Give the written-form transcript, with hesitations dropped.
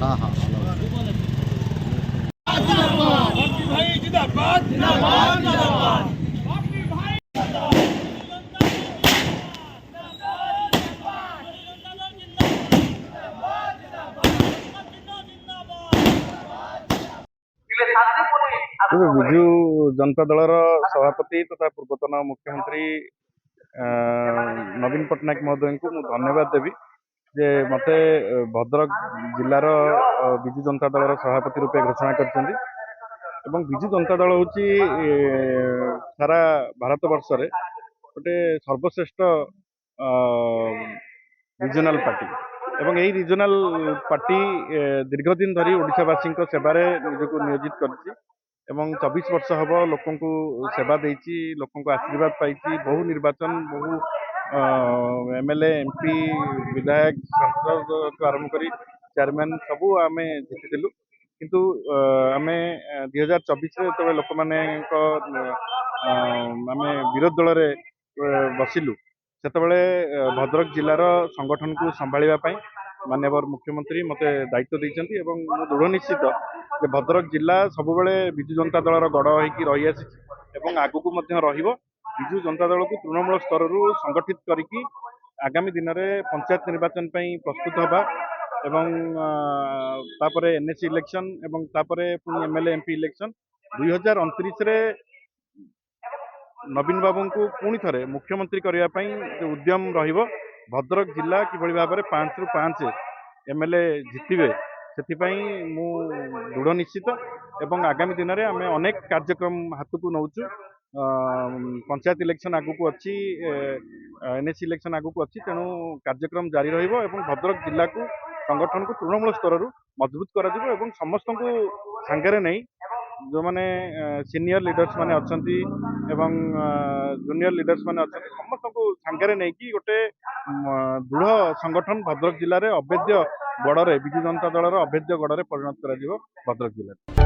हाँ हाँ भाई जिंदाबाद जिंदाबाद जिंदाबाद। विजु जनता दल सभापति तथा पूर्वतन मुख्यमंत्री नवीन पट्टनायक महोदय को मुझे धन्यवाद देवी जे मते भद्रक जिलार विजु जनता दल सभापति रूपे घोषणा कर विजु जनता दल हूँ सारा भारत वर्ष रे गोटे सर्वश्रेष्ठ रिजनल पार्टी एवं यही रिजनल पार्टी दीर्घ दिन धरी ओडिशावासी सेवारे निजक नियोजित कर 24 वर्ष हम लोक सेवा देती लोक आशीर्वाद पाई बहु निर्वाचन बहु एमएलए एमपी विधायक सांसद आरंभ कर चेयरमैन सबू आम जीतिलु किंतु आम 2024 जो लोक मान आम विरोधी दल में बसिलु से भद्रक जिलार संगठन को संभाळा माननीय मुख्यमंत्री मते दायित्व देइछन्ती एवं दृढ़ निश्चित जे भद्रक जिला सबु बेले विजु जनता दलर गड़ होइकी रही आसी आगु रहिबो। विजु जनता दल को तृणमूल स्तर संगठित करिकी आगामी दिन में पंचायत निर्वाचन प्रस्तुत हवा एवं तापरे एनएससी इलेक्शन एवं तापरे पुणी एमएलए एमपी इलेक्शन 2029 रे नवीन बाबू को पुणी थे मुख्यमंत्री करने जो उद्यम रहिबो भद्रक जिला किभली भाव में 5 रु 5 एमएलए जितबे से मु दृढ़ निश्चित एवं आगामी दिन में आम अनेक कार्यक्रम हाथ को नौचु पंचायत इलेक्शन आगु को अच्छी एनएससी इलेक्शन आगु को अच्छी तेणु कार्यक्रम जारी रहिबो एवं भद्रक जिला को संगठन को तृणमूल स्तर मजबूत करा समस्त को सांगे नहीं जो मैंने सीनियर लीडर्स माने अच्छी एवं जूनियर लीडर्स माने अच्छी समस्त को सांगे नहीं कि गोटे दृढ़ संगठन भद्रक जिले में अभेद्य गड़े विजु जनता दल अभेद्य गड़े परिणत कर भद्रक जिले।